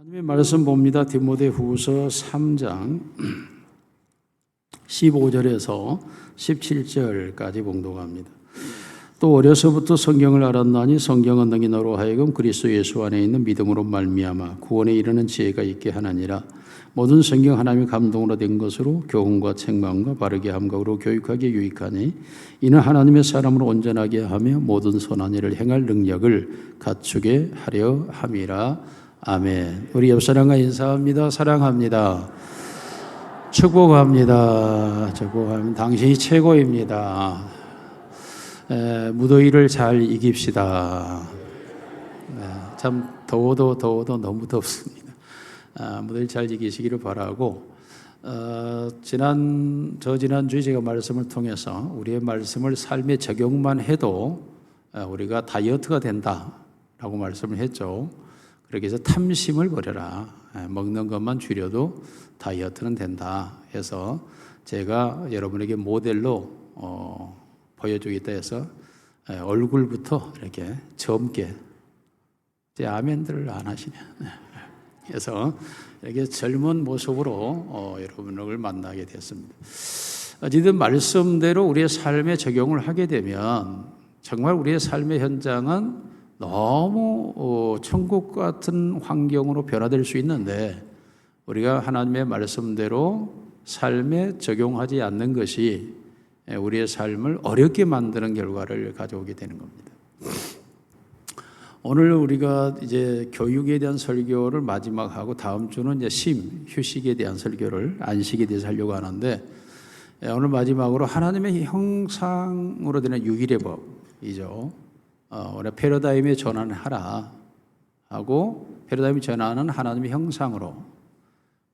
하나님의 말씀 봅니다. 디모데후서 3장 15절에서 17절까지 봉독합니다. 또 어려서부터 성경을 알았나니 성경은 능히 너로 하여금 그리스도 예수 안에 있는 믿음으로 말미암아 구원에 이르는 지혜가 있게 하나니라. 모든 성경 하나님의 감동으로 된 것으로 교훈과 책망과 바르게 함각으로 교육하기에 유익하니 이는 하나님의 사람으로 온전하게 하며 모든 선한 일을 행할 능력을 갖추게 하려 함이라. 아멘. 우리 옆사람과 인사합니다. 사랑합니다. 축복합니다. 축복합니다. 당신이 최고입니다. 무더위를 잘 이깁시다. 참 더워도 너무 덥습니다. 무더위 잘 이기시기를 바라고, 지난주에 제가 말씀을 통해서 우리의 말씀을 삶에 적용만 해도 우리가 다이어트가 된다라고 말씀을 했죠. 그렇게 해서 탐심을 버려라. 먹는 것만 줄여도 다이어트는 된다 해서 제가 여러분에게 모델로 보여주겠다 해서 얼굴부터 이렇게 젊게, 이제 아멘들을 안 하시네. 그래서 이렇게 젊은 모습으로 여러분을 만나게 됐습니다. 어쨌든 말씀대로 우리의 삶에 적용을 하게 되면 정말 우리의 삶의 현장은 너무 천국 같은 환경으로 변화될 수 있는데, 우리가 하나님의 말씀대로 삶에 적용하지 않는 것이 우리의 삶을 어렵게 만드는 결과를 가져오게 되는 겁니다. 오늘 우리가 이제 교육에 대한 설교를 마지막하고 다음 주는 이제 휴식에 대한 설교를, 안식에 대해서 하려고 하는데, 오늘 마지막으로 하나님의 형상으로 되는 유일의 법이죠. 우리 패러다임에 전환하라 하고, 패러다임에 전환은 하나님의 형상으로.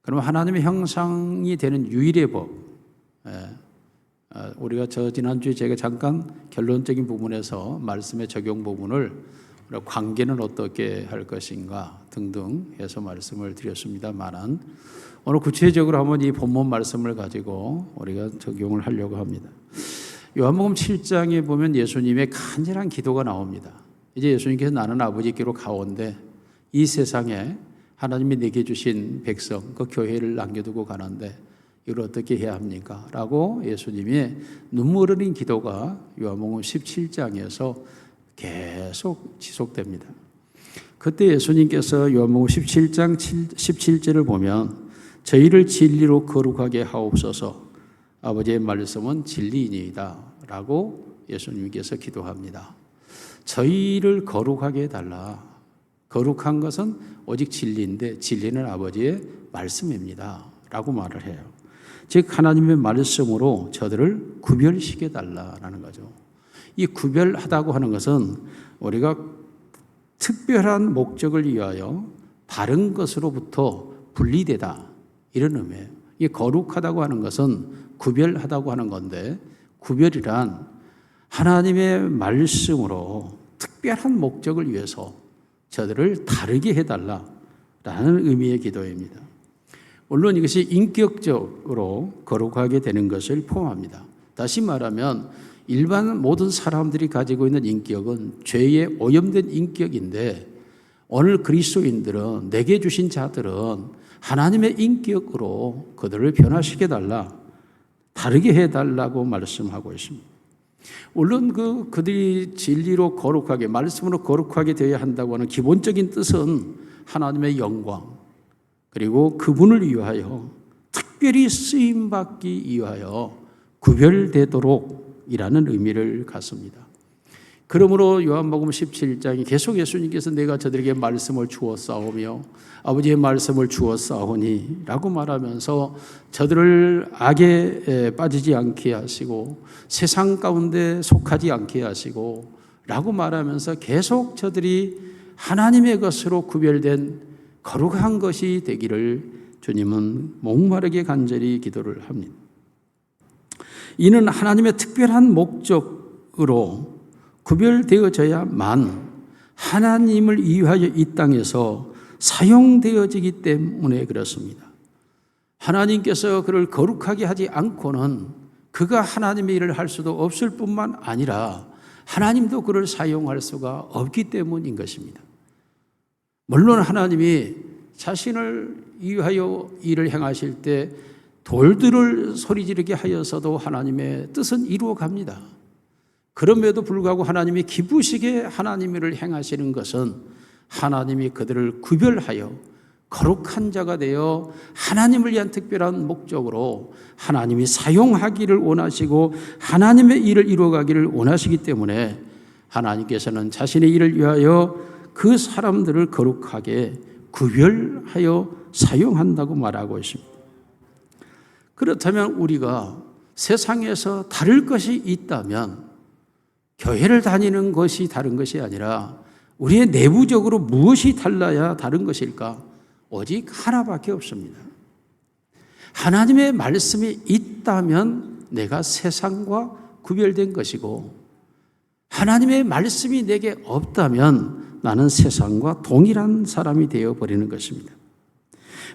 그러면 하나님의 형상이 되는 유일의 법. 우리가 지난주에 제가 잠깐 결론적인 부분에서 말씀의 적용 부분을 관계는 어떻게 할 것인가 등등 해서 말씀을 드렸습니다만, 오늘 구체적으로 한번 이 본문 말씀을 가지고 우리가 적용을 하려고 합니다. 요한복음 7장에 보면 예수님의 간절한 기도가 나옵니다. 이제 예수님께서 나는 아버지께로 가온데 이 세상에 하나님이 내게 주신 백성, 그 교회를 남겨두고 가는데 이걸 어떻게 해야 합니까? 라고 예수님의 눈물 흘린 기도가 요한복음 17장에서 계속 지속됩니다. 그때 예수님께서 요한복음 17장 17절을 보면 저희를 진리로 거룩하게 하옵소서, 아버지의 말씀은 진리이니이다 라고 예수님께서 기도합니다. 저희를 거룩하게 해달라. 거룩한 것은 오직 진리인데 진리는 아버지의 말씀입니다 라고 말을 해요. 즉 하나님의 말씀으로 저들을 구별시켜달라는 거죠. 이 구별하다고 하는 것은 우리가 특별한 목적을 위하여 다른 것으로부터 분리되다, 이런 의미예요. 이 거룩하다고 하는 것은 구별하다고 하는 건데, 구별이란 하나님의 말씀으로 특별한 목적을 위해서 저들을 다르게 해달라라는 의미의 기도입니다. 물론 이것이 인격적으로 거룩하게 되는 것을 포함합니다. 다시 말하면 일반 모든 사람들이 가지고 있는 인격은 죄에 오염된 인격인데, 오늘 그리스도인들은, 내게 주신 자들은 하나님의 인격으로 그들을 변화시켜달라, 다르게 해달라고 말씀하고 있습니다. 물론 그들이 진리로 거룩하게, 말씀으로 거룩하게 되어야 한다고 하는 기본적인 뜻은 하나님의 영광, 그리고 그분을 위하여 특별히 쓰임받기 위하여 구별되도록 이라는 의미를 갖습니다. 그러므로 요한복음 17장이 계속 예수님께서 내가 저들에게 말씀을 주었사오며 아버지의 말씀을 주었사오니 라고 말하면서 저들을 악에 빠지지 않게 하시고 세상 가운데 속하지 않게 하시고 라고 말하면서 계속 저들이 하나님의 것으로 구별된 거룩한 것이 되기를 주님은 목마르게 간절히 기도를 합니다. 이는 하나님의 특별한 목적으로 구별되어져야만 하나님을 위하여 이 땅에서 사용되어지기 때문에 그렇습니다. 하나님께서 그를 거룩하게 하지 않고는 그가 하나님의 일을 할 수도 없을 뿐만 아니라 하나님도 그를 사용할 수가 없기 때문인 것입니다. 물론 하나님이 자신을 위하여 일을 행하실 때 돌들을 소리 지르게 하여서도 하나님의 뜻은 이루어 갑니다. 그럼에도 불구하고 하나님이 기쁘시게 하나님의 일을 행하시는 것은 하나님이 그들을 구별하여 거룩한 자가 되어 하나님을 위한 특별한 목적으로 하나님이 사용하기를 원하시고 하나님의 일을 이루어가기를 원하시기 때문에 하나님께서는 자신의 일을 위하여 그 사람들을 거룩하게 구별하여 사용한다고 말하고 있습니다. 그렇다면 우리가 세상에서 다를 것이 있다면 교회를 다니는 것이 다른 것이 아니라 우리의 내부적으로 무엇이 달라야 다른 것일까? 오직 하나밖에 없습니다. 하나님의 말씀이 있다면 내가 세상과 구별된 것이고 하나님의 말씀이 내게 없다면 나는 세상과 동일한 사람이 되어버리는 것입니다.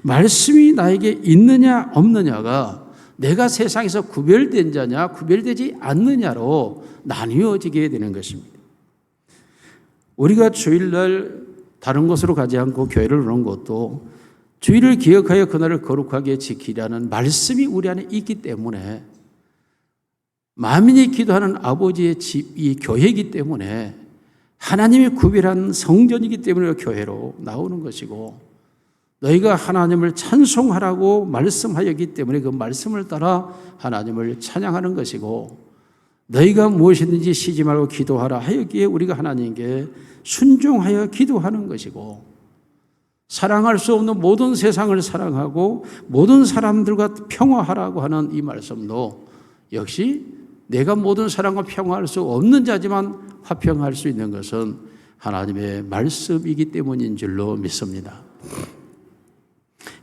말씀이 나에게 있느냐 없느냐가 내가 세상에서 구별된 자냐 구별되지 않느냐로 나뉘어지게 되는 것입니다. 우리가 주일날 다른 곳으로 가지 않고 교회를 오는 것도 주일을 기억하여 그날을 거룩하게 지키라는 말씀이 우리 안에 있기 때문에 만민이 기도하는 아버지의 집이 교회이기 때문에 하나님이 구별한 성전이기 때문에 교회로 나오는 것이고 너희가 하나님을 찬송하라고 말씀하였기 때문에 그 말씀을 따라 하나님을 찬양하는 것이고 너희가 무엇이든지 쉬지 말고 기도하라 하였기에 우리가 하나님께 순종하여 기도하는 것이고 사랑할 수 없는 모든 세상을 사랑하고 모든 사람들과 평화하라고 하는 이 말씀도 역시 내가 모든 사람과 평화할 수 없는 자지만 화평할 수 있는 것은 하나님의 말씀이기 때문인 줄로 믿습니다.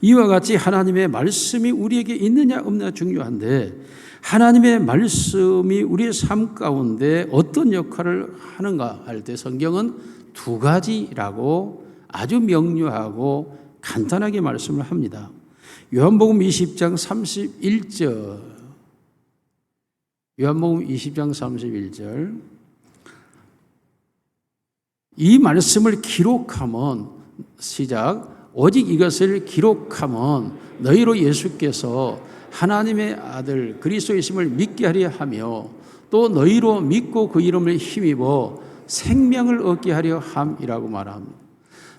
이와 같이 하나님의 말씀이 우리에게 있느냐 없느냐 중요한데 하나님의 말씀이 우리의 삶 가운데 어떤 역할을 하는가 할 때 성경은 두 가지라고 아주 명료하고 간단하게 말씀을 합니다. 요한복음 20장 31절 요한복음 20장 31절 이 말씀을 기록하면 시작 오직 이것을 기록하면 너희로 예수께서 하나님의 아들 그리스도이심을 믿게 하려 하며 또 너희로 믿고 그 이름을 힘입어 생명을 얻게 하려 함이라고 말합니다.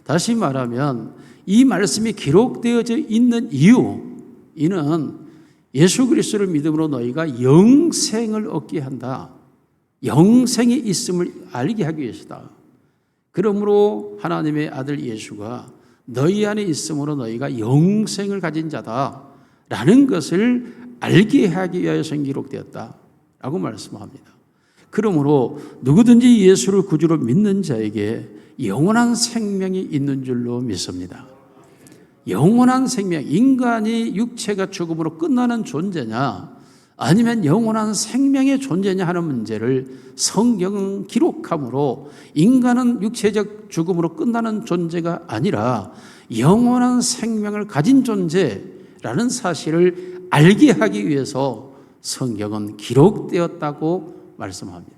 다시 말하면 이 말씀이 기록되어져 있는 이는 예수 그리스도를 믿음으로 너희가 영생을 얻게 한다. 영생이 있음을 알게 하기 위해서다. 그러므로 하나님의 아들 예수가 너희 안에 있음으로 너희가 영생을 가진 자다 라는 것을 알게 하기 위하여서 기록되었다라고 말씀합니다. 그러므로 누구든지 예수를 구주로 믿는 자에게 영원한 생명이 있는 줄로 믿습니다. 영원한 생명, 인간이 육체가 죽음으로 끝나는 존재냐 아니면 영원한 생명의 존재냐 하는 문제를 성경은 기록함으로 인간은 육체적 죽음으로 끝나는 존재가 아니라 영원한 생명을 가진 존재라는 사실을 알게 하기 위해서 성경은 기록되었다고 말씀합니다.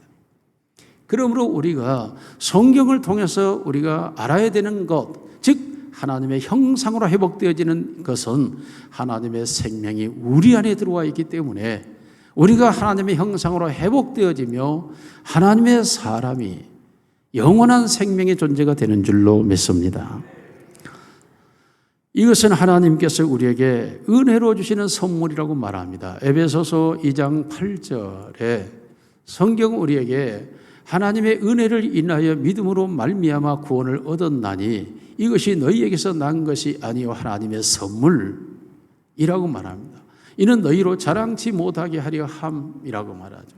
그러므로 우리가 성경을 통해서 우리가 알아야 되는 것, 즉 하나님의 형상으로 회복되어지는 것은 하나님의 생명이 우리 안에 들어와 있기 때문에 우리가 하나님의 형상으로 회복되어지며 하나님의 사람이 영원한 생명의 존재가 되는 줄로 믿습니다. 이것은 하나님께서 우리에게 은혜로 주시는 선물이라고 말합니다. 에베소서 2장 8절에 성경은 우리에게 하나님의 은혜를 인하여 믿음으로 말미암아 구원을 얻었나니 이것이 너희에게서 난 것이 아니요 하나님의 선물이라고 말합니다. 이는 너희로 자랑치 못하게 하려 함이라고 말하죠.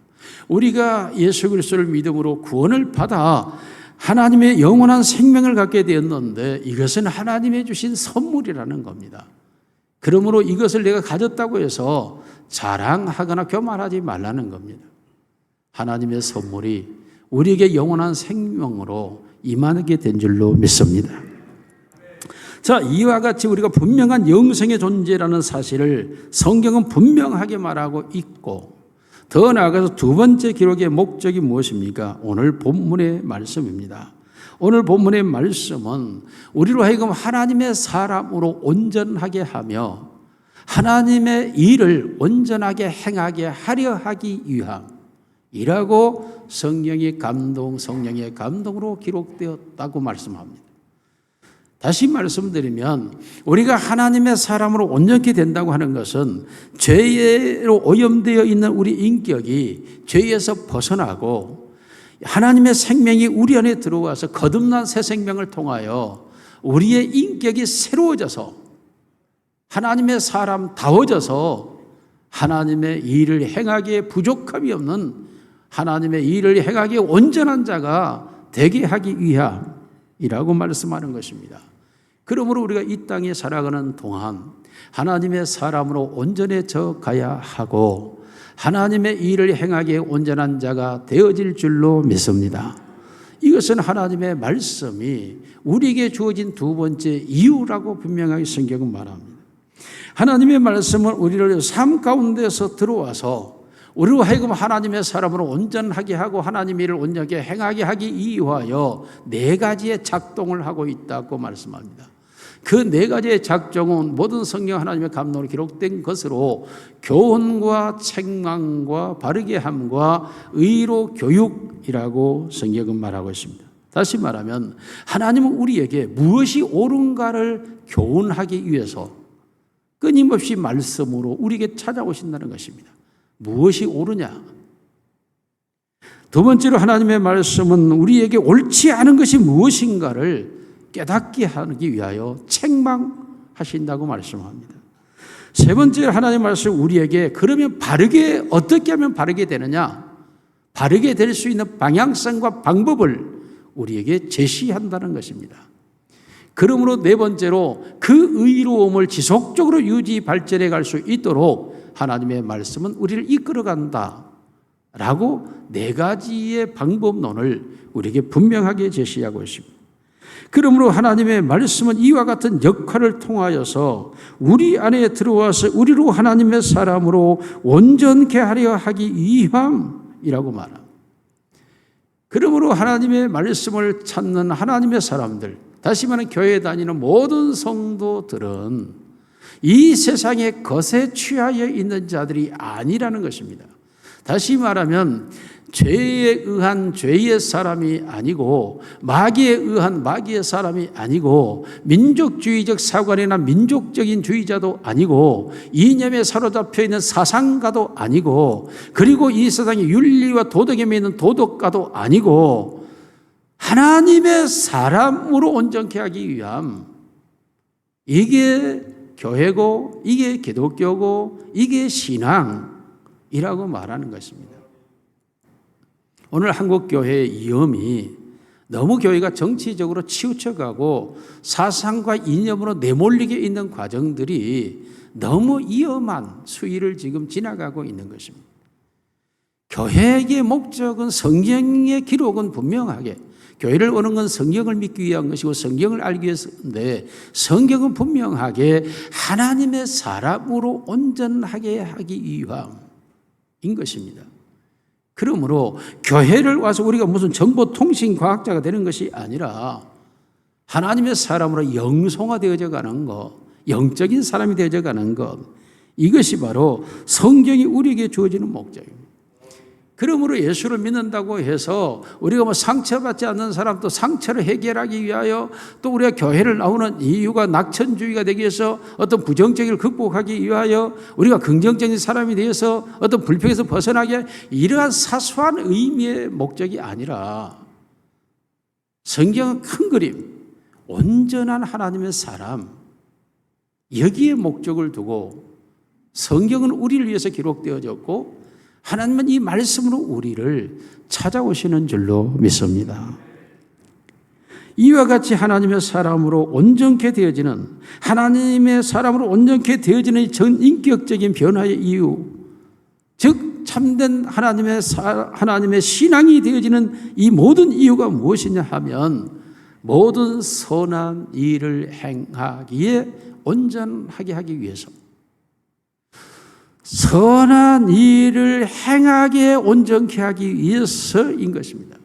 우리가 예수 그리스도를 믿음으로 구원을 받아 하나님의 영원한 생명을 갖게 되었는데 이것은 하나님의 주신 선물이라는 겁니다. 그러므로 이것을 내가 가졌다고 해서 자랑하거나 교만하지 말라는 겁니다. 하나님의 선물이 우리에게 영원한 생명으로 임하게 된 줄로 믿습니다. 자, 이와 같이 우리가 분명한 영생의 존재라는 사실을 성경은 분명하게 말하고 있고 더 나아가서 두 번째 기록의 목적이 무엇입니까? 오늘 본문의 말씀입니다. 오늘 본문의 말씀은 우리로 하여금 하나님의 사람으로 온전하게 하며 하나님의 일을 온전하게 행하게 하려 하기 위함이라고 성령의 감동으로 기록되었다고 말씀합니다. 다시 말씀드리면 우리가 하나님의 사람으로 온전히 된다고 하는 것은 죄로 오염되어 있는 우리 인격이 죄에서 벗어나고 하나님의 생명이 우리 안에 들어와서 거듭난 새 생명을 통하여 우리의 인격이 새로워져서 하나님의 사람다워져서 하나님의 일을 행하기에 부족함이 없는 하나님의 일을 행하기에 온전한 자가 되게 하기 위함이라고 말씀하는 것입니다. 그러므로 우리가 이 땅에 살아가는 동안 하나님의 사람으로 온전해져 가야 하고 하나님의 일을 행하기에 온전한 자가 되어질 줄로 믿습니다. 이것은 하나님의 말씀이 우리에게 주어진 두 번째 이유라고 분명하게 성경은 말합니다. 하나님의 말씀은 우리를 삶 가운데서 들어와서 우리로 하여금 하나님의 사람으로 온전하게 하고 하나님의 일을 온전하게 행하게 하기 위하여 네 가지의 작동을 하고 있다고 말씀합니다. 그 네 가지의 작정은 모든 성경 하나님의 감동으로 기록된 것으로 교훈과 책망과 바르게 함과 의로 교육이라고 성경은 말하고 있습니다. 다시 말하면 하나님은 우리에게 무엇이 옳은가를 교훈하기 위해서 끊임없이 말씀으로 우리에게 찾아오신다는 것입니다. 무엇이 옳으냐? 두 번째로 하나님의 말씀은 우리에게 옳지 않은 것이 무엇인가를 깨닫게 하기 위하여 책망하신다고 말씀합니다. 세 번째로 하나님의 말씀 우리에게 그러면 어떻게 하면 바르게 되느냐? 바르게 될 수 있는 방향성과 방법을 우리에게 제시한다는 것입니다. 그러므로 네 번째로 그 의로움을 지속적으로 유지 발전해 갈 수 있도록 하나님의 말씀은 우리를 이끌어간다 라고 네 가지의 방법론을 우리에게 분명하게 제시하고 있습니다. 그러므로 하나님의 말씀은 이와 같은 역할을 통하여서 우리 안에 들어와서 우리로 하나님의 사람으로 온전케 하려 하기 위함이라고 말합니다. 그러므로 하나님의 말씀을 찾는 하나님의 사람들, 다시 말하면 교회에 다니는 모든 성도들은 이 세상의 것에 취하여 있는 자들이 아니라는 것입니다. 다시 말하면 죄에 의한 죄의 사람이 아니고 마귀에 의한 마귀의 사람이 아니고 민족주의적 사관이나 민족적인 주의자도 아니고 이념에 사로잡혀 있는 사상가도 아니고 그리고 이 세상의 윤리와 도덕에 매이는 도덕가도 아니고 하나님의 사람으로 온전케 하기 위함, 이게 교회고 이게 기독교고 이게 신앙이라고 말하는 것입니다. 오늘 한국교회의 위험이 너무 교회가 정치적으로 치우쳐가고 사상과 이념으로 내몰리게 있는 과정들이 너무 위험한 수위를 지금 지나가고 있는 것입니다. 교회의 목적은 성경의 기록은 분명하게 교회를 오는 건 성경을 믿기 위한 것이고 성경을 알기 위해서인데 성경은 분명하게 하나님의 사람으로 온전하게 하기 위함인 것입니다. 그러므로 교회를 와서 우리가 무슨 정보통신과학자가 되는 것이 아니라 하나님의 사람으로 영성화되어져 가는 것, 영적인 사람이 되어져 가는 것, 이것이 바로 성경이 우리에게 주어지는 목적입니다. 그러므로 예수를 믿는다고 해서 우리가 상처받지 않는 사람도 상처를 해결하기 위하여 또 우리가 교회를 나오는 이유가 낙천주의가 되기 위해서 어떤 부정적인 극복하기 위하여 우리가 긍정적인 사람이 되어서 어떤 불평에서 벗어나게 이러한 사소한 의미의 목적이 아니라 성경은 큰 그림, 온전한 하나님의 사람, 여기에 목적을 두고 성경은 우리를 위해서 기록되어졌고 하나님은 이 말씀으로 우리를 찾아오시는 줄로 믿습니다. 이와 같이 하나님의 사람으로 온전케 되어지는 하나님의 사람으로 온전케 되어지는 전인격적인 변화의 이유, 즉 참된 하나님의 신앙이 되어지는 이 모든 이유가 무엇이냐 하면 모든 선한 일을 행하기에 온전하게 하기 위해서 선한 일을 행하게 온전케 하기 위해서인 것입니다.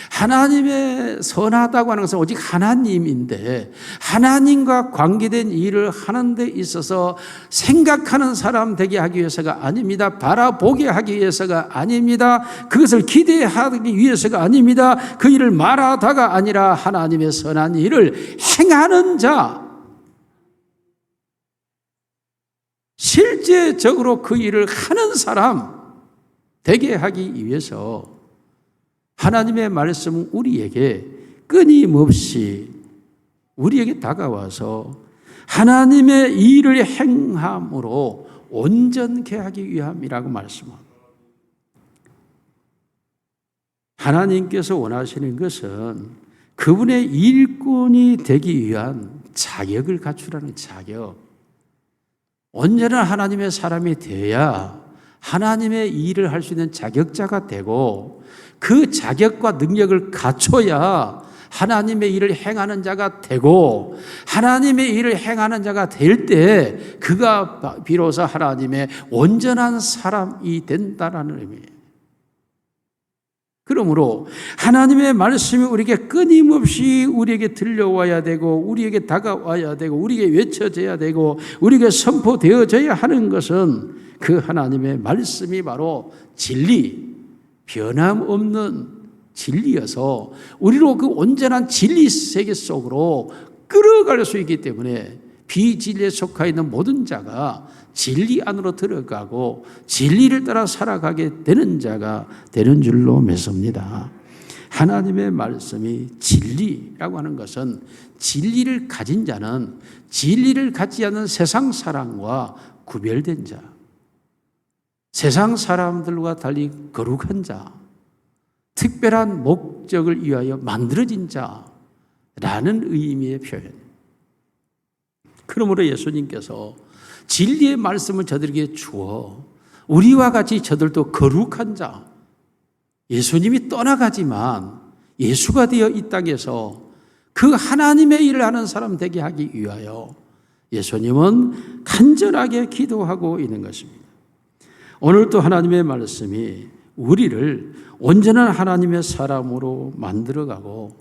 하나님의 선하다고 하는 것은 오직 하나님인데 하나님과 관계된 일을 하는 데 있어서 생각하는 사람 되게 하기 위해서가 아닙니다. 바라보게 하기 위해서가 아닙니다. 그것을 기대하기 위해서가 아닙니다. 그 일을 말하다가 아니라 하나님의 선한 일을 행하는 자, 실제적으로 그 일을 하는 사람 되게 하기 위해서 하나님의 말씀은 우리에게 끊임없이 우리에게 다가와서 하나님의 일을 행함으로 온전케 하기 위함이라고 말씀합니다. 하나님께서 원하시는 것은 그분의 일꾼이 되기 위한 자격을 갖추라는 자격. 온전한 하나님의 사람이 돼야 하나님의 일을 할 수 있는 자격자가 되고 그 자격과 능력을 갖춰야 하나님의 일을 행하는 자가 되고 하나님의 일을 행하는 자가 될 때 그가 비로소 하나님의 온전한 사람이 된다는 의미예요. 그러므로 하나님의 말씀이 우리에게 끊임없이 우리에게 들려와야 되고 우리에게 다가와야 되고 우리에게 외쳐져야 되고 우리에게 선포되어져야 하는 것은 그 하나님의 말씀이 바로 진리, 변함없는 진리여서 우리로 그 온전한 진리 세계 속으로 끌어갈 수 있기 때문에 비진리에 속해 있는 모든 자가 진리 안으로 들어가고 진리를 따라 살아가게 되는 자가 되는 줄로 믿습니다. 하나님의 말씀이 진리라고 하는 것은 진리를 가진 자는 진리를 갖지 않는 세상 사람과 구별된 자, 세상 사람들과 달리 거룩한 자, 특별한 목적을 위하여 만들어진 자라는 의미의 표현. 그러므로 예수님께서 진리의 말씀을 저들에게 주어 우리와 같이 저들도 거룩한 자, 예수님이 떠나가지만 예수가 되어 이 땅에서 그 하나님의 일을 하는 사람 되게 하기 위하여 예수님은 간절하게 기도하고 있는 것입니다. 오늘도 하나님의 말씀이 우리를 온전한 하나님의 사람으로 만들어가고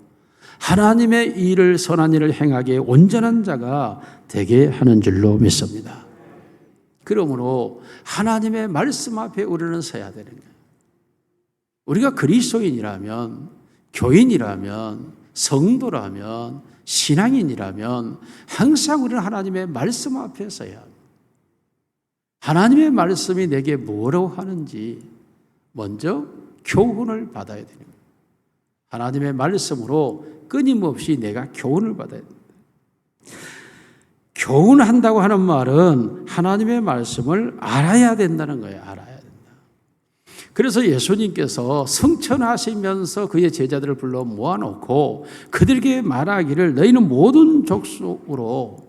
하나님의 일을 선한 일을 행하게 온전한 자가 되게 하는 줄로 믿습니다. 그러므로 하나님의 말씀 앞에 우리는 서야 되는 거예요. 우리가 그리스도인이라면, 교인이라면, 성도라면, 신앙인이라면 항상 우리는 하나님의 말씀 앞에 서야 합니다. 하나님의 말씀이 내게 뭐라고 하는지 먼저 교훈을 받아야 되는 거예요. 하나님의 말씀으로 끊임없이 내가 교훈을 받아야 됩니다. 교훈한다고 하는 말은 하나님의 말씀을 알아야 된다는 거예요. 알아야 된다. 그래서 예수님께서 성천하시면서 그의 제자들을 불러 모아놓고 그들에게 말하기를 너희는 모든 족속으로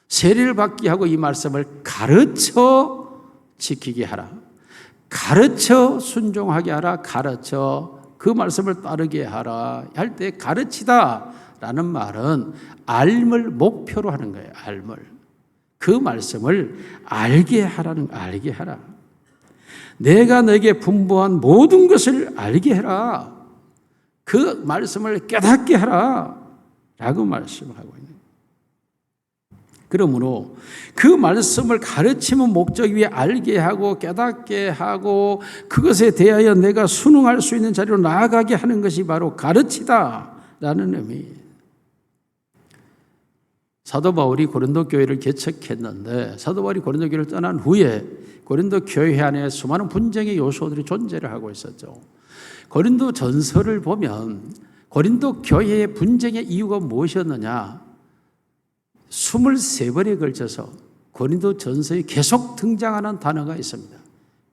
세례를 받게 하고 이 말씀을 가르쳐 지키게 하라. 가르쳐 순종하게 하라. 가르쳐 그 말씀을 따르게 하라 할 때 가르치다 라는 말은 알을 목표로 하는 거예요. 알을. 그 말씀을 알게 하라는 알게 하라. 내가 너에게 분부한 모든 것을 알게 해라. 그 말씀을 깨닫게 하라 라고 말씀하고 있는 거예요. 그러므로 그 말씀을 가르치는 목적 위에 알게 하고 깨닫게 하고 그것에 대하여 내가 순응할 수 있는 자리로 나아가게 하는 것이 바로 가르치다라는 의미예요. 사도 바울이 고린도 교회를 개척했는데 사도 바울이 고린도 교회를 떠난 후에 고린도 교회 안에 수많은 분쟁의 요소들이 존재를 하고 있었죠. 고린도 전서를 보면 고린도 교회의 분쟁의 이유가 무엇이었느냐? 23번에 걸쳐서 고린도 전서에 계속 등장하는 단어가 있습니다.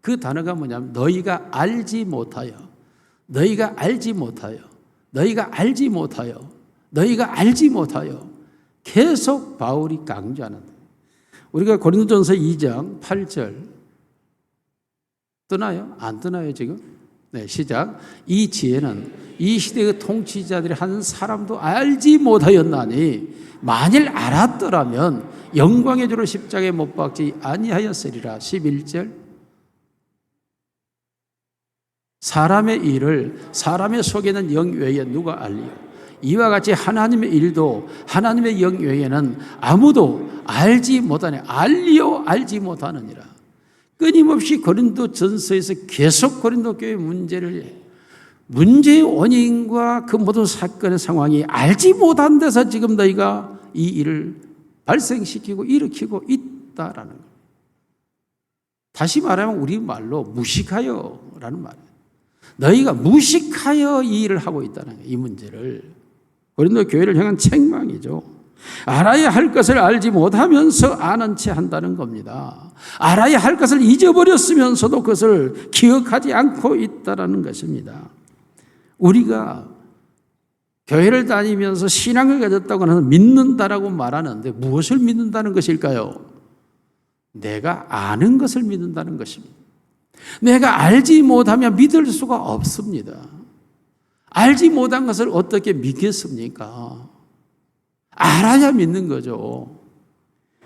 그 단어가 뭐냐면 너희가 알지 못하여, 너희가 알지 못하여, 너희가 알지 못하여, 너희가 알지 못하여 계속 바울이 강조하는 거예요. 우리가 고린도전서 2장 8절 뜨나요? 안 뜨나요 지금? 네, 시작. 이 지혜는 이 시대의 통치자들이 한 사람도 알지 못하였나니 만일 알았더라면 영광의 주로 십자가에 못 박지 아니하였으리라. 11절. 사람의 일을 사람의 속에 있는 영 외에 누가 알리요? 이와 같이 하나님의 일도 하나님의 영 외에는 아무도 알지 못하네. 알리요 알지 못하느니라. 끊임없이 고린도 전서에서 계속 고린도 교회 문제의 원인과 그 모든 사건의 상황이 알지 못한 데서 지금 너희가 이 일을 발생시키고 일으키고 있다라는 거예요. 다시 말하면 우리말로 무식하여라는 말이에요. 너희가 무식하여 이 일을 하고 있다는 거예요. 이 문제를. 고린도 교회를 향한 책망이죠. 알아야 할 것을 알지 못하면서 아는 채 한다는 겁니다. 알아야 할 것을 잊어버렸으면서도 그것을 기억하지 않고 있다는 것입니다. 우리가 교회를 다니면서 신앙을 가졌다고 하는 믿는다라고 말하는데 무엇을 믿는다는 것일까요? 내가 아는 것을 믿는다는 것입니다. 내가 알지 못하면 믿을 수가 없습니다. 알지 못한 것을 어떻게 믿겠습니까? 알아야 믿는 거죠.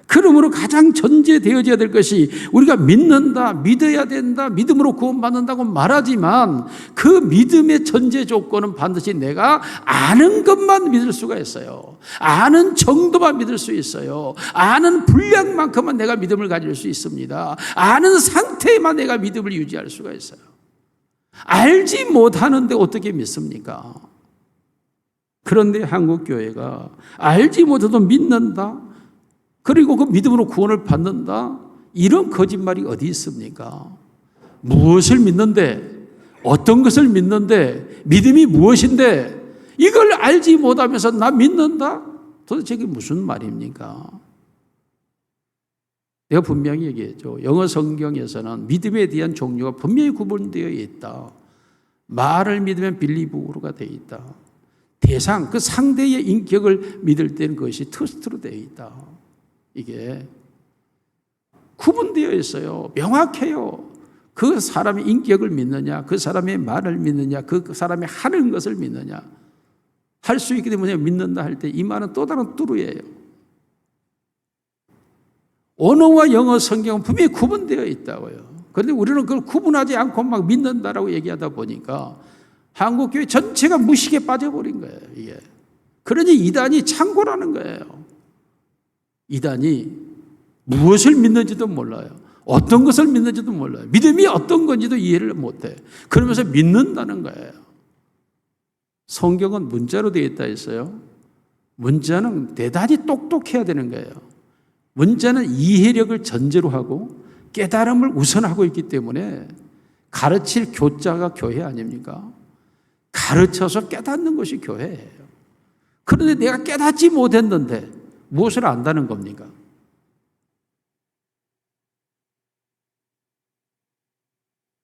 그러므로 가장 전제되어져야 될 것이 우리가 믿는다, 믿어야 된다, 믿음으로 구원받는다고 말하지만 그 믿음의 전제 조건은 반드시 내가 아는 것만 믿을 수가 있어요. 아는 정도만 믿을 수 있어요. 아는 분량만큼만 내가 믿음을 가질 수 있습니다. 아는 상태에만 내가 믿음을 유지할 수가 있어요. 알지 못하는데 어떻게 믿습니까? 그런데 한국교회가 알지 못해도 믿는다, 그리고 그 믿음으로 구원을 받는다, 이런 거짓말이 어디 있습니까? 무엇을 믿는데, 어떤 것을 믿는데, 믿음이 무엇인데 이걸 알지 못하면서 나 믿는다? 도대체 이게 무슨 말입니까? 내가 분명히 얘기했죠. 영어 성경에서는 믿음에 대한 종류가 분명히 구분되어 있다. 말을 믿으면 빌리브가 되어 있다. 대상, 그 상대의 인격을 믿을 때는 그것이 트러스트로 되어 있다. 이게 구분되어 있어요. 명확해요. 그 사람의 인격을 믿느냐, 그 사람의 말을 믿느냐, 그 사람이 하는 것을 믿느냐. 할 수 있기 때문에 믿는다 할 때 이 말은 또 다른 뚜루예요. 언어와 영어 성경은 분명히 구분되어 있다고요. 그런데 우리는 그걸 구분하지 않고 막 믿는다라고 얘기하다 보니까 한국교회 전체가 무식에 빠져버린 거예요. 이게. 그러니 이단이 창고라는 거예요. 이단이 무엇을 믿는지도 몰라요. 어떤 것을 믿는지도 몰라요. 믿음이 어떤 건지도 이해를 못해. 그러면서 믿는다는 거예요. 성경은 문자로 되어 있다 했어요. 문자는 대단히 똑똑해야 되는 거예요. 문자는 이해력을 전제로 하고 깨달음을 우선하고 있기 때문에 가르칠 교자가 교회 아닙니까? 가르쳐서 깨닫는 것이 교회예요. 그런데 내가 깨닫지 못했는데 무엇을 안다는 겁니까?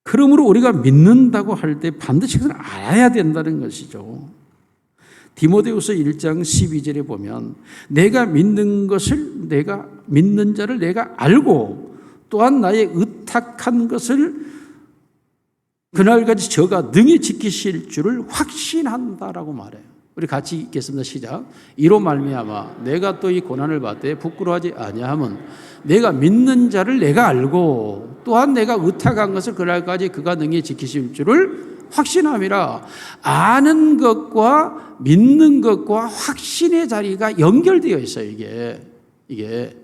그러므로 우리가 믿는다고 할 때 반드시 그걸 알아야 된다는 것이죠. 디모데후서 1장 12절에 보면 내가 믿는 것을 내가 믿는 자를 내가 알고 또한 나의 의탁한 것을 그날까지 저가 능히 지키실 줄을 확신한다라고 말해요. 우리 같이 읽겠습니다. 시작. 이로 말미암아 내가 또 이 고난을 받되 부끄러워하지 아니함은 내가 믿는 자를 내가 알고 또한 내가 의탁한 것을 그날까지 그가 능히 지키실 줄을 확신함이라. 아는 것과 믿는 것과 확신의 자리가 연결되어 있어요. 이게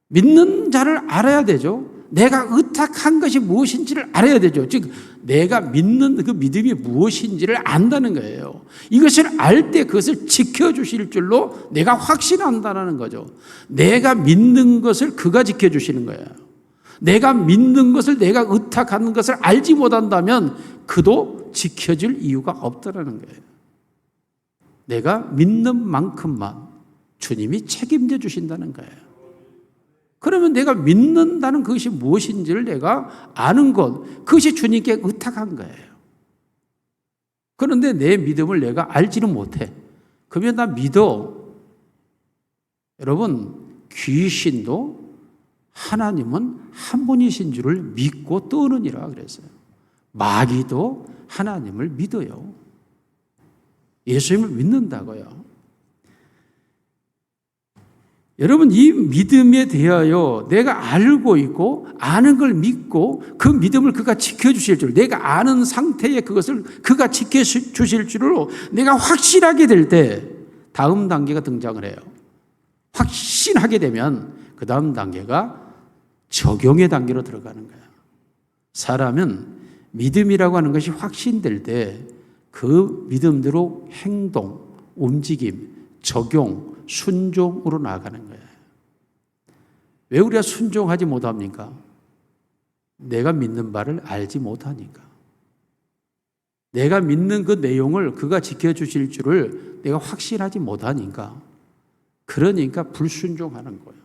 믿는 자를 알아야 되죠. 내가 의탁한 것이 무엇인지를 알아야 되죠. 즉 내가 믿는 그 믿음이 무엇인지를 안다는 거예요. 이것을 알 때 그것을 지켜주실 줄로 내가 확신한다는 거죠. 내가 믿는 것을 그가 지켜주시는 거예요. 내가 믿는 것을 내가 의탁하는 것을 알지 못한다면 그도 지켜줄 이유가 없다는 거예요. 내가 믿는 만큼만 주님이 책임져 주신다는 거예요. 그러면 내가 믿는다는 그것이 무엇인지를 내가 아는 것, 그것이 주님께 의탁한 거예요. 그런데 내 믿음을 내가 알지는 못해. 그러면 나 믿어. 여러분, 귀신도 하나님은 한 분이신 줄을 믿고 떠느니라 그랬어요. 마귀도 하나님을 믿어요. 예수님을 믿는다고요. 여러분, 이 믿음에 대하여 내가 알고 있고 아는 걸 믿고 그 믿음을 그가 지켜주실 줄, 내가 아는 상태에 그것을 그가 지켜주실 줄로 내가 확신하게 될 때 다음 단계가 등장을 해요. 확신하게 되면 그 다음 단계가 적용의 단계로 들어가는 거예요. 사람은 믿음이라고 하는 것이 확신될 때 그 믿음대로 행동, 움직임, 적용, 순종으로 나아가는 거예요. 왜 우리가 순종하지 못합니까? 내가 믿는 바를 알지 못하니까. 내가 믿는 그 내용을 그가 지켜주실 줄을 내가 확신하지 못하니까. 그러니까 불순종하는 거예요.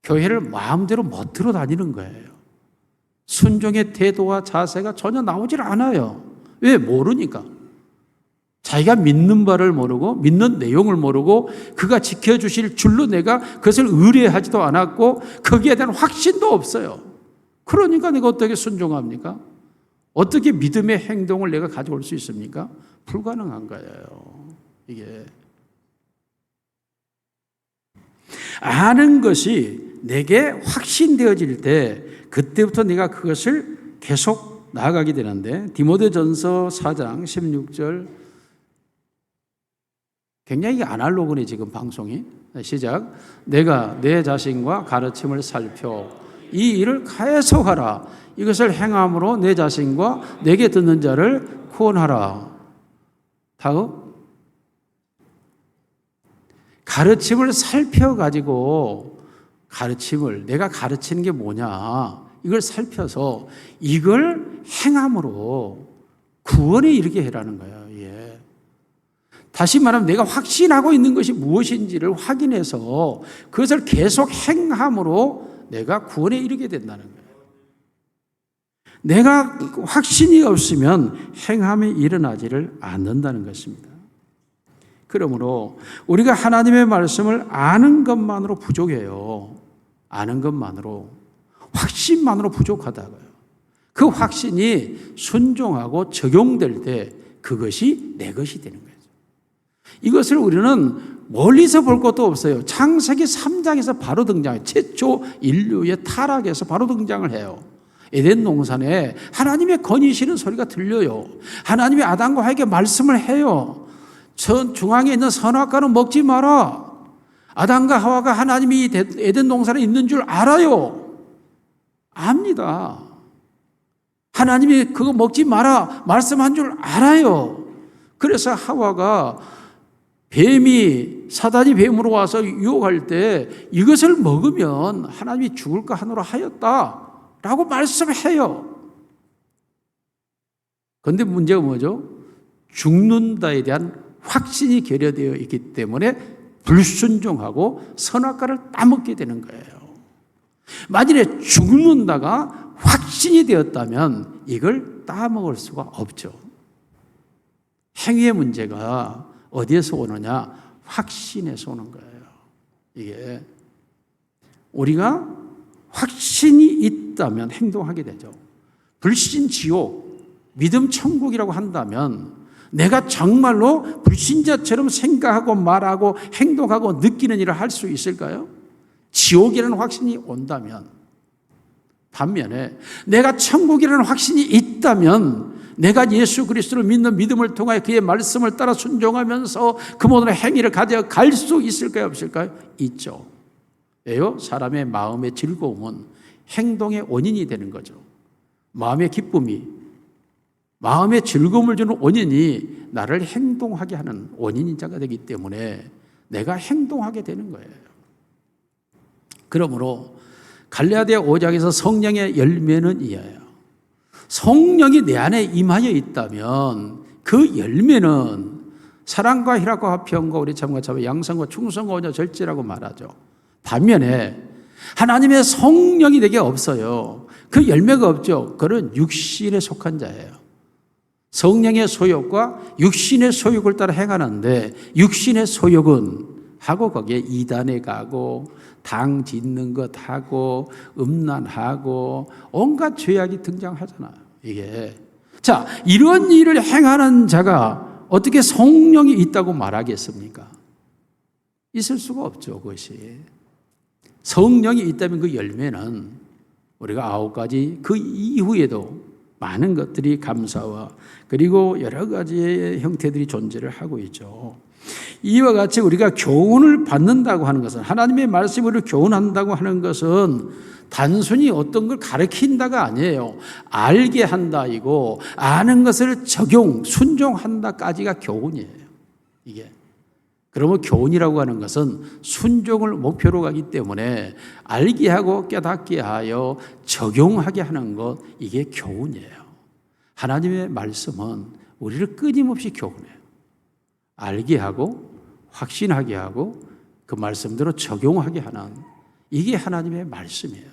교회를 마음대로 멋대로 다니는 거예요. 순종의 태도와 자세가 전혀 나오질 않아요. 왜? 모르니까. 자기가 믿는 바를 모르고 믿는 내용을 모르고 그가 지켜주실 줄로 내가 그것을 의뢰하지도 않았고 거기에 대한 확신도 없어요. 그러니까 내가 어떻게 순종합니까? 어떻게 믿음의 행동을 내가 가져올 수 있습니까? 불가능한 거예요. 이게 아는 것이 내게 확신되어질 때 그때부터 내가 그것을 계속 나아가게 되는데, 디모데전서 4장 16절, 굉장히 아날로그네 지금 방송이. 시작. 내가 내 자신과 가르침을 살펴 이 일을 계속하라. 이것을 행함으로 내 자신과 내게 듣는 자를 구원하라. 다음. 가르침을 살펴가지고 가르침을 내가 가르치는 게 뭐냐 이걸 살펴서 이걸 행함으로 구원에 이르게 해라는 거예요. 예. 다시 말하면 내가 확신하고 있는 것이 무엇인지를 확인해서 그것을 계속 행함으로 내가 구원에 이르게 된다는 거예요. 내가 확신이 없으면 행함이 일어나지를 않는다는 것입니다. 그러므로 우리가 하나님의 말씀을 아는 것만으로 부족해요. 아는 것만으로, 확신만으로 부족하다고요. 그 확신이 순종하고 적용될 때 그것이 내 것이 되는 거예요. 이것을 우리는 멀리서 볼 것도 없어요. 창세기 3장에서 바로 등장해요. 최초 인류의 타락에서 바로 등장을 해요. 에덴 동산에 하나님의 건의시는 소리가 들려요. 하나님이 아담과 하에게 말씀을 해요. 전 중앙에 있는 선악과는 먹지 마라. 아담과 하와가 하나님이 에덴 동산에 있는 줄 알아요. 압니다. 하나님이 그거 먹지 마라 말씀한 줄 알아요. 그래서 하와가 사단이 뱀으로 와서 유혹할 때 이것을 먹으면 하나님이 죽을까 하노라 하였다라고 말씀해요. 그런데 문제가 뭐죠? 죽는다에 대한 확신이 결여되어 있기 때문에 불순종하고 선악과를 따먹게 되는 거예요. 만일에 죽는다가 확신이 되었다면 이걸 따먹을 수가 없죠. 행위의 문제가 어디에서 오느냐? 확신에서 오는 거예요. 이게 우리가 확신이 있다면 행동하게 되죠. 불신 지옥, 믿음 천국이라고 한다면 내가 정말로 불신자처럼 생각하고 말하고 행동하고 느끼는 일을 할 수 있을까요? 지옥이라는 확신이 온다면. 반면에 내가 천국이라는 확신이 있다면 내가 예수 그리스도를 믿는 믿음을 통하여 그의 말씀을 따라 순종하면서 그 모든 행위를 가져갈 수 있을까요? 없을까요? 있죠. 왜요? 사람의 마음의 즐거움은 행동의 원인이 되는 거죠. 마음의 기쁨이, 마음의 즐거움을 주는 원인이 나를 행동하게 하는 원인인 자가 되기 때문에 내가 행동하게 되는 거예요. 그러므로 갈라디아 5장에서 성령의 열매는 이하여 성령이 내 안에 임하여 있다면 그 열매는 사랑과 희락과 화평과 우리 참과 자비 양성과 충성과 온유 절제라고 말하죠. 반면에 하나님의 성령이 내게 없어요. 그 열매가 없죠. 그는 육신에 속한 자예요. 성령의 소욕과 육신의 소욕을 따라 행하는데 육신의 소욕은 하고 거기에 이단에 가고 당 짓는 것 하고 음란하고 온갖 죄악이 등장하잖아요. 이게 자, 이런 일을 행하는 자가 어떻게 성령이 있다고 말하겠습니까? 있을 수가 없죠. 그것이 성령이 있다면 그 열매는 우리가 9가지 그 이후에도 많은 것들이 감사와 그리고 여러 가지의 형태들이 존재를 하고 있죠. 이와 같이 우리가 교훈을 받는다고 하는 것은, 하나님의 말씀을 교훈한다고 하는 것은 단순히 어떤 걸 가르친다가 아니에요. 알게 한다이고 아는 것을 적용, 순종한다까지가 교훈이에요. 이게. 그러면 교훈이라고 하는 것은 순종을 목표로 가기 때문에 알게 하고 깨닫게 하여 적용하게 하는 것, 이게 교훈이에요. 하나님의 말씀은 우리를 끊임없이 교훈해요. 알게 하고 확신하게 하고 그 말씀대로 적용하게 하는, 이게 하나님의 말씀이에요.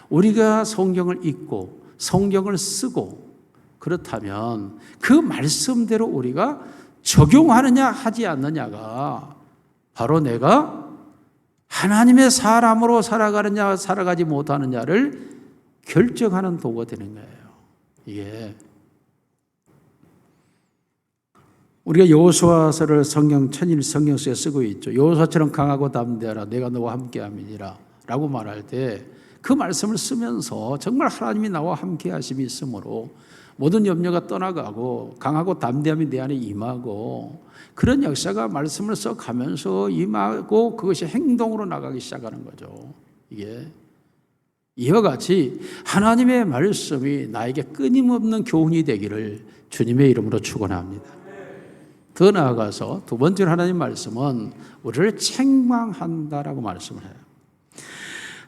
우리가 성경을 읽고 성경을 쓰고 그렇다면 그 말씀대로 우리가 적용하느냐 하지 않느냐가 바로 내가 하나님의 사람으로 살아가느냐 살아가지 못하느냐를 결정하는 도구가 되는 거예요. 이게 우리가 여호수아서를 천일 성경서에 쓰고 있죠. 여호수아처럼 강하고 담대하라, 내가 너와 함께함이니라 라고 말할 때 그 말씀을 쓰면서 정말 하나님이 나와 함께 하심이 있으므로 모든 염려가 떠나가고 강하고 담대함이 내 안에 임하고 그런 역사가 말씀을 써가면서 임하고 그것이 행동으로 나가기 시작하는 거죠. 이게 이와 같이 하나님의 말씀이 나에게 끊임없는 교훈이 되기를 주님의 이름으로 축원합니다. 더 나아가서 두 번째로 하나님 말씀은 우리를 책망한다라고 말씀을 해요.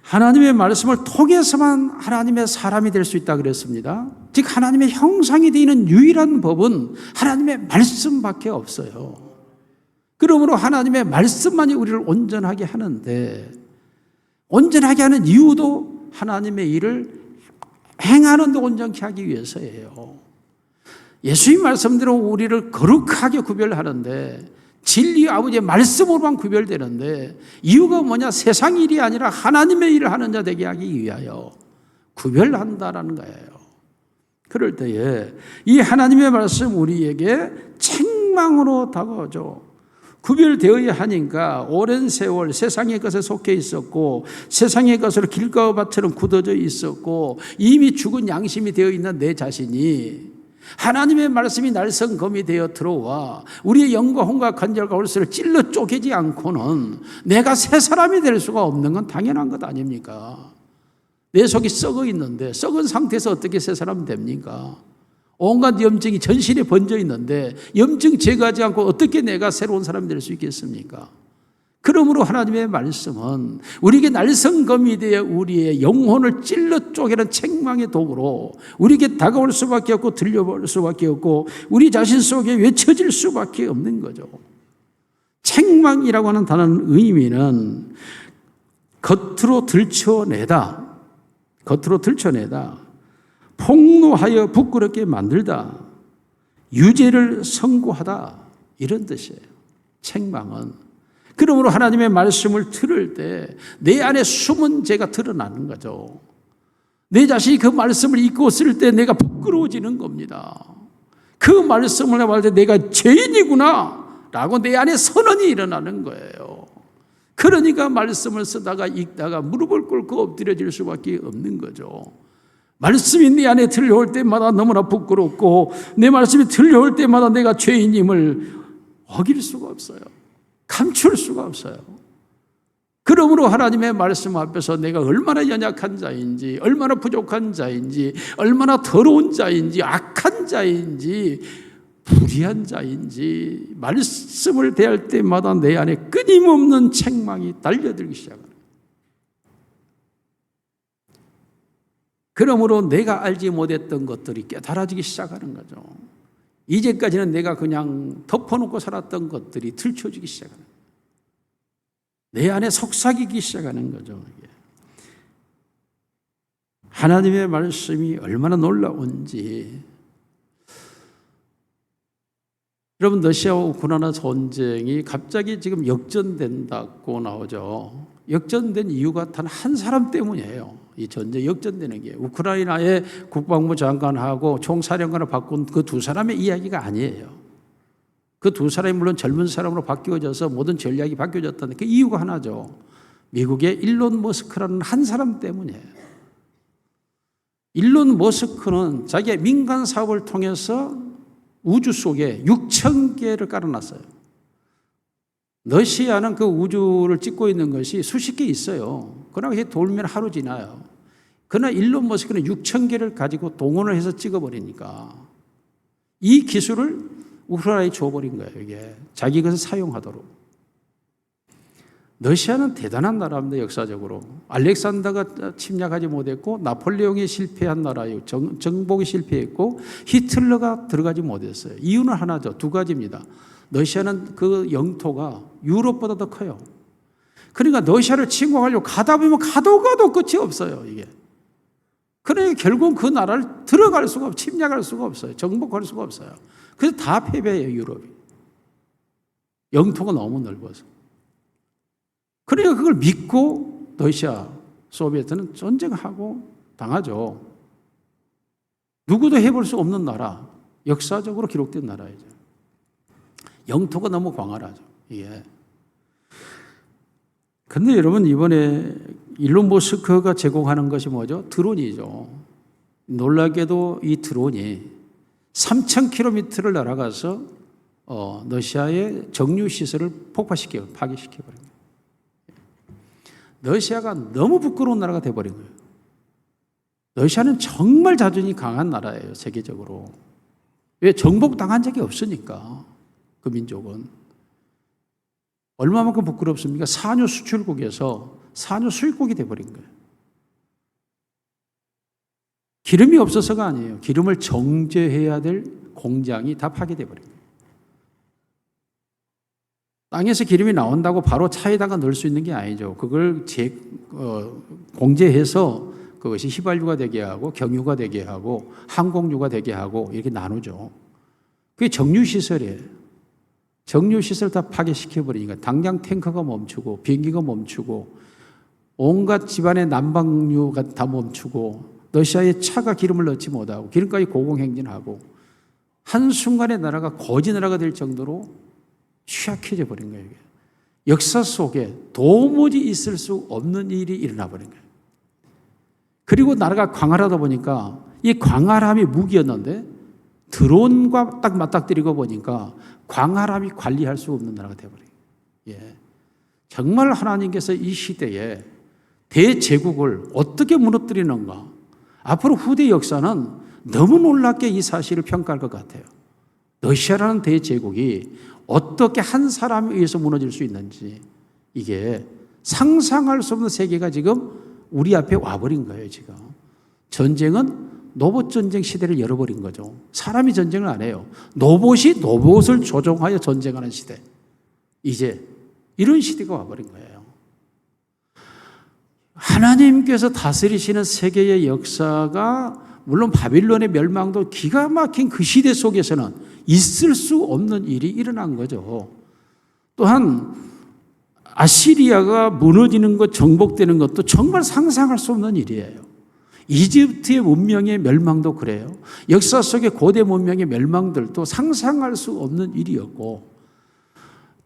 하나님의 말씀을 통해서만 하나님의 사람이 될 수 있다 그랬습니다. 즉 하나님의 형상이 되는 유일한 법은 하나님의 말씀밖에 없어요. 그러므로 하나님의 말씀만이 우리를 온전하게 하는데, 온전하게 하는 이유도 하나님의 일을 행하는 데 온전케 하기 위해서예요. 예수님 말씀대로 우리를 거룩하게 구별하는데, 진리 아버지의 말씀으로만 구별되는데, 이유가 뭐냐? 세상 일이 아니라 하나님의 일을 하는 자 되게 하기 위하여 구별한다라는 거예요. 그럴 때에 이 하나님의 말씀 우리에게 책망으로 다가오죠. 구별되어야 하니까 오랜 세월 세상의 것에 속해 있었고 세상의 것으로 길가와 밭처럼 굳어져 있었고 이미 죽은 양심이 되어 있는 내 자신이 하나님의 말씀이 날성검이 되어 들어와 우리의 영과 혼과 관절과 골수를 찔러 쪼개지 않고는 내가 새 사람이 될 수가 없는 건 당연한 것 아닙니까? 내 속이 썩어 있는데 썩은 상태에서 어떻게 새 사람이 됩니까? 온갖 염증이 전신에 번져 있는데 염증 제거하지 않고 어떻게 내가 새로운 사람이 될 수 있겠습니까? 그러므로 하나님의 말씀은 우리에게 날성검이 되어 우리의 영혼을 찔러 쪼개는 책망의 도구로 우리에게 다가올 수밖에 없고 들려볼 수밖에 없고 우리 자신 속에 외쳐질 수밖에 없는 거죠. 책망이라고 하는 단어의 의미는 겉으로 들춰내다, 폭로하여 부끄럽게 만들다, 유죄를 선고하다, 이런 뜻이에요. 책망은. 그러므로 하나님의 말씀을 들을 때 내 안에 숨은 죄가 드러나는 거죠. 내 자신이 그 말씀을 읽고 쓸 때 내가 부끄러워지는 겁니다. 그 말씀을 말할 때 내가 죄인이구나 라고 내 안에 선언이 일어나는 거예요. 그러니까 말씀을 쓰다가 읽다가 무릎을 꿇고 엎드려질 수밖에 없는 거죠. 말씀이 내 안에 들려올 때마다 너무나 부끄럽고 내 말씀이 들려올 때마다 내가 죄인임을 어길 수가 없어요. 감출 수가 없어요. 그러므로 하나님의 말씀 앞에서 내가 얼마나 연약한 자인지, 얼마나 부족한 자인지, 얼마나 더러운 자인지, 악한 자인지, 불의한 자인지 말씀을 대할 때마다 내 안에 끊임없는 책망이 달려들기 시작합니다. 그러므로 내가 알지 못했던 것들이 깨달아지기 시작하는 거죠. 이제까지는 내가 그냥 덮어놓고 살았던 것들이 들춰지기 시작하는 거예요. 내 안에 속삭이기 시작하는 거죠. 하나님의 말씀이 얼마나 놀라운지. 여러분, 러시아와 우크라이나 전쟁이 갑자기 지금 역전된다고 나오죠. 역전된 이유가 단 한 사람 때문이에요. 이 전쟁 역전되는 게 우크라이나의 국방부 장관하고 총사령관을 바꾼 그 두 사람의 이야기가 아니에요. 그 두 사람이 물론 젊은 사람으로 바뀌어져서 모든 전략이 바뀌어졌다는 그 이유가 하나죠. 미국의 일론 머스크라는 한 사람 때문이에요. 일론 머스크는 자기의 민간 사업을 통해서 우주 속에 6,000개를 깔아놨어요. 러시아는 그 우주를 찍고 있는 것이 수십 개 있어요. 그러나 그게 돌면 하루 지나요. 그러나 일론 머스크는 6,000개를 가지고 동원을 해서 찍어버리니까 이 기술을 우크라이나에 줘버린 거예요. 이게 자기 것을 사용하도록. 러시아는 대단한 나라입니다. 역사적으로 알렉산더가 침략하지 못했고 나폴레옹이 실패한 나라예요. 정복이 실패했고 히틀러가 들어가지 못했어요. 이유는 하나죠. 두 가지입니다. 러시아는 그 영토가 유럽보다 더 커요. 그러니까 러시아를 침공하려고 가다 보면 가도 끝이 없어요. 이게. 그러니까 결국은 그 나라를 들어갈 수가 없어요. 침략할 수가 없어요. 정복할 수가 없어요. 그래서 다 패배해요. 유럽이. 영토가 너무 넓어서. 그러니까 그걸 믿고 러시아, 소비에트는 전쟁하고 당하죠. 누구도 해볼 수 없는 나라, 역사적으로 기록된 나라이죠. 영토가 너무 광활하죠. 예. 근데 여러분, 이번에 일론 머스크가 제공하는 것이 뭐죠? 드론이죠. 놀랍게도 이 드론이 3,000km를 날아가서 러시아의 정유시설을 파괴시켜버린 거예요. 러시아가 너무 부끄러운 나라가 돼버린 거예요. 러시아는 정말 자존심이 강한 나라예요. 세계적으로. 왜? 정복당한 적이 없으니까. 그 민족은. 얼마만큼 부끄럽습니까? 산유 수출국에서 산유 수입국이 돼버린 거예요. 기름이 없어서가 아니에요. 기름을 정제해야 될 공장이 다 파괴돼버린 거예요. 땅에서 기름이 나온다고 바로 차에다가 넣을 수 있는 게 아니죠. 그걸 공제해서 그것이 휘발유가 되게 하고 경유가 되게 하고 항공유가 되게 하고 이렇게 나누죠. 그게 정유시설이에요. 정유시설 다 파괴시켜버리니까 당장 탱커가 멈추고 비행기가 멈추고 온갖 집안의 난방유가 다 멈추고 러시아에 차가 기름을 넣지 못하고 기름까지 고공행진하고 한순간에 나라가 거지 나라가 될 정도로 취약해져 버린 거예요. 역사 속에 도무지 있을 수 없는 일이 일어나 버린 거예요. 그리고 나라가 광활하다 보니까 이 광활함이 무기였는데 드론과 딱 맞닥뜨리고 보니까 광활함이 관리할 수 없는 나라가 되어버려요. 예. 정말 하나님께서 이 시대에 대제국을 어떻게 무너뜨리는가. 앞으로 후대 역사는 너무 놀랍게 이 사실을 평가할 것 같아요. 러시아라는 대제국이 어떻게 한 사람에 의해서 무너질 수 있는지 이게 상상할 수 없는 세계가 지금 우리 앞에 와버린 거예요. 지금 전쟁은 로봇 전쟁 시대를 열어버린 거죠. 사람이 전쟁을 안 해요. 로봇이 로봇을 조종하여 전쟁하는 시대. 이제 이런 시대가 와버린 거예요. 하나님께서 다스리시는 세계의 역사가 물론 바빌론의 멸망도 기가 막힌 그 시대 속에서는 있을 수 없는 일이 일어난 거죠. 또한 아시리아가 무너지는 것, 정복되는 것도 정말 상상할 수 없는 일이에요. 이집트의 문명의 멸망도 그래요. 역사 속의 고대 문명의 멸망들도 상상할 수 없는 일이었고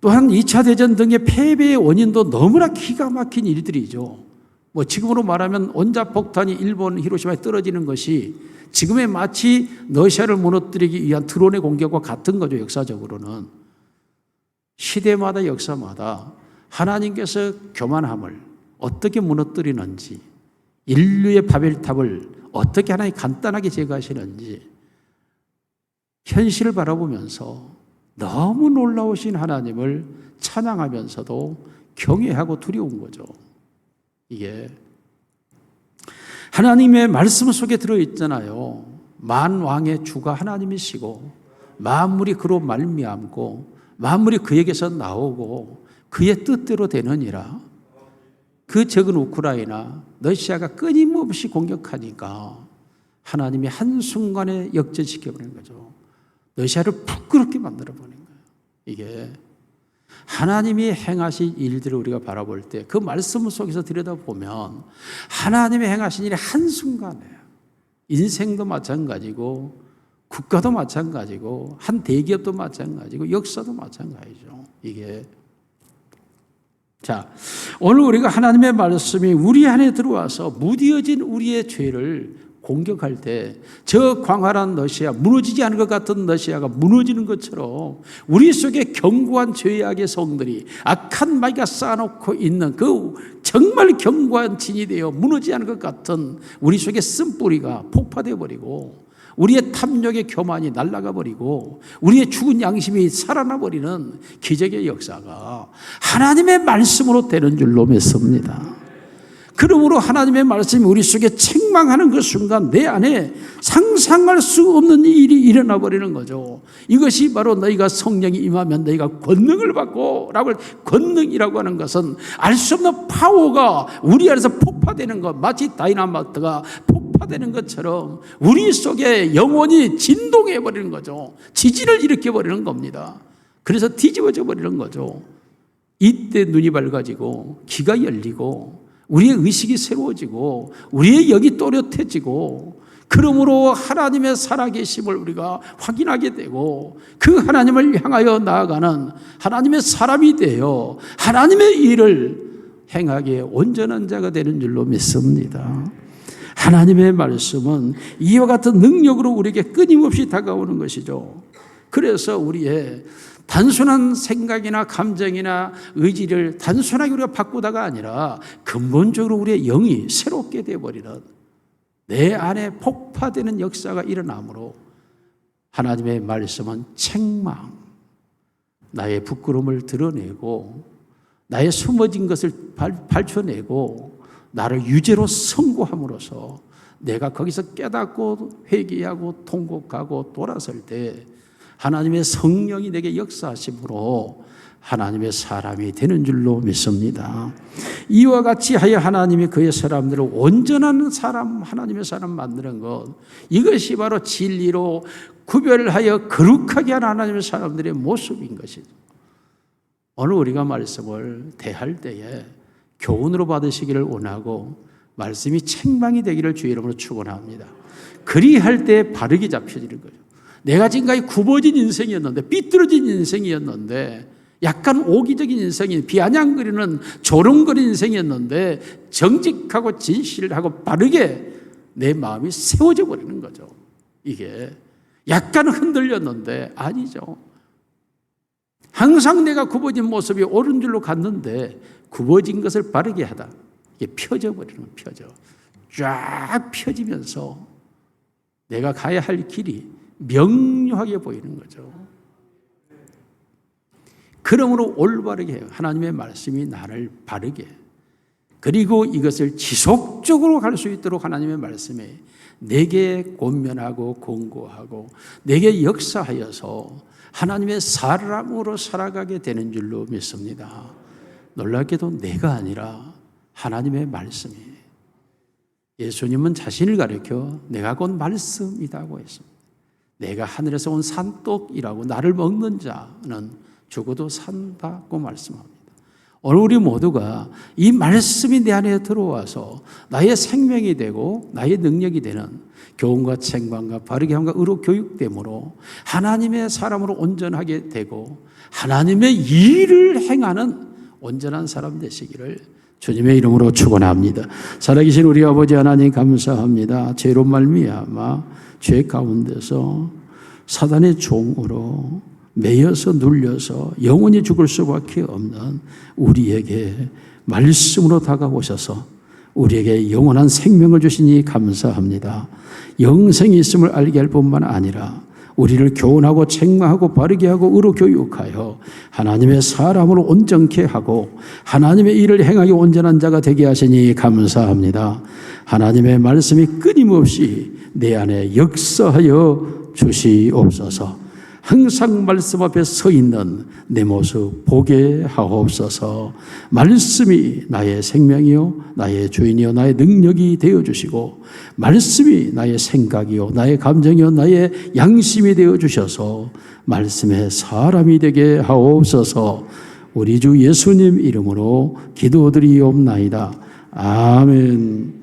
또한 2차 대전 등의 패배의 원인도 너무나 기가 막힌 일들이죠. 뭐 지금으로 말하면 원자폭탄이 일본 히로시마에 떨어지는 것이 지금의 마치 러시아를 무너뜨리기 위한 드론의 공격과 같은 거죠. 역사적으로는. 시대마다 역사마다 하나님께서 교만함을 어떻게 무너뜨리는지 인류의 바벨탑을 어떻게 하나님 간단하게 제거하시는지 현실을 바라보면서 너무 놀라우신 하나님을 찬양하면서도 경외하고 두려운 거죠. 이게 하나님의 말씀 속에 들어있잖아요. 만왕의 주가 하나님이시고 만물이 그로 말미암고 만물이 그에게서 나오고 그의 뜻대로 되느니라. 그 적은 우크라이나 러시아가 끊임없이 공격하니까 하나님이 한순간에 역전시켜버리는 거죠. 러시아를 부끄럽게 만들어버리는 거예요. 이게 하나님이 행하신 일들을 우리가 바라볼 때 그 말씀 속에서 들여다보면 하나님이 행하신 일이 한순간에 인생도 마찬가지고 국가도 마찬가지고 한 대기업도 마찬가지고 역사도 마찬가지죠. 이게 자, 오늘 우리가 하나님의 말씀이 우리 안에 들어와서 무뎌진 우리의 죄를 공격할 때 저 광활한 러시아, 무너지지 않을 것 같은 러시아가 무너지는 것처럼 우리 속에 견고한 죄악의 성들이 악한 마귀가 쌓아놓고 있는 그 정말 견고한 진이 되어 무너지지 않을 것 같은 우리 속에 쓴뿌리가 폭파되어 버리고 우리의 탐욕의 교만이 날아가 버리고 우리의 죽은 양심이 살아나 버리는 기적의 역사가 하나님의 말씀으로 되는 줄로 믿습니다. 그러므로 하나님의 말씀이 우리 속에 책망하는 그 순간 내 안에 상상할 수 없는 일이 일어나 버리는 거죠. 이것이 바로 너희가 성령이 임하면 너희가 권능을 받고 라고 권능이라고 하는 것은 알 수 없는 파워가 우리 안에서 폭파되는 것, 마치 다이나마이트가 폭파되는 것처럼 우리 속에 영혼이 진동해 버리는 거죠. 지진을 일으켜 버리는 겁니다. 그래서 뒤집어져 버리는 거죠. 이때 눈이 밝아지고 귀가 열리고 우리의 의식이 새로워지고 우리의 영이 또렷해지고 그러므로 하나님의 살아계심을 우리가 확인하게 되고 그 하나님을 향하여 나아가는 하나님의 사람이 되어 하나님의 일을 행하기에 온전한 자가 되는 줄로 믿습니다. 하나님의 말씀은 이와 같은 능력으로 우리에게 끊임없이 다가오는 것이죠. 그래서 우리의 단순한 생각이나 감정이나 의지를 단순하게 우리가 바꾸다가 아니라 근본적으로 우리의 영이 새롭게 되어버리는 내 안에 폭파되는 역사가 일어나므로 하나님의 말씀은 책망, 나의 부끄러움을 드러내고 나의 숨어진 것을 밝혀내고 나를 유죄로 선고함으로써 내가 거기서 깨닫고 회개하고 통곡하고 돌아설 때 하나님의 성령이 내게 역사하심으로 하나님의 사람이 되는 줄로 믿습니다. 이와 같이 하여 하나님이 그의 사람들을 온전한 사람, 하나님의 사람 만드는 것, 이것이 바로 진리로 구별하여 거룩하게 하는 하나님의 사람들의 모습인 것이죠. 오늘 우리가 말씀을 대할 때에 교훈으로 받으시기를 원하고 말씀이 책망이 되기를 주의 이름으로 축원합니다. 그리할 때 바르게 잡혀지는 거죠. 내가 지금까지 굽어진 인생이었는데, 삐뚤어진 인생이었는데, 약간 오기적인 인생이 비아냥거리는 조롱거리는 인생이었는데 정직하고 진실하고 바르게 내 마음이 세워져 버리는 거죠. 이게 약간 흔들렸는데 아니죠. 항상 내가 굽어진 모습이 옳은 줄로 갔는데 굽어진 것을 바르게 하다. 이게 펴져 버리는 거예요. 펴져. 쫙 펴지면서 내가 가야 할 길이 명료하게 보이는 거죠. 그러므로 올바르게 해요. 하나님의 말씀이 나를 바르게, 그리고 이것을 지속적으로 갈 수 있도록 하나님의 말씀이 내게 권면하고 권고하고 내게 역사하여서 하나님의 사람으로 살아가게 되는 줄로 믿습니다. 놀랍게도 내가 아니라 하나님의 말씀이, 예수님은 자신을 가리켜 내가 곧 말씀이라고 했습니다. 내가 하늘에서 온 산떡이라고, 나를 먹는 자는 죽어도 산다고 말씀합니다. 오늘 우리 모두가 이 말씀이 내 안에 들어와서 나의 생명이 되고 나의 능력이 되는 교훈과 책망과 바르게 함과 의로 교육됨으로 하나님의 사람으로 온전하게 되고 하나님의 일을 행하는 온전한 사람 되시기를 주님의 이름으로 축원합니다. 살아계신 우리 아버지 하나님 감사합니다. 죄로 말미암아 죄 가운데서 사단의 종으로 매여서 눌려서 영원히 죽을 수밖에 없는 우리에게 말씀으로 다가오셔서 우리에게 영원한 생명을 주시니 감사합니다. 영생이 있음을 알게 할 뿐만 아니라 우리를 교훈하고 책망하고 바르게 하고 의로 교육하여 하나님의 사람으로 온전케 하고 하나님의 일을 행하기 온전한 자가 되게 하시니 감사합니다. 하나님의 말씀이 끊임없이 내 안에 역사하여 주시옵소서. 항상 말씀 앞에 서 있는 내 모습 보게 하옵소서. 말씀이 나의 생명이요 나의 주인이요 나의 능력이 되어주시고 말씀이 나의 생각이요 나의 감정이요 나의 양심이 되어주셔서 말씀의 사람이 되게 하옵소서. 우리 주 예수님 이름으로 기도드리옵나이다. 아멘.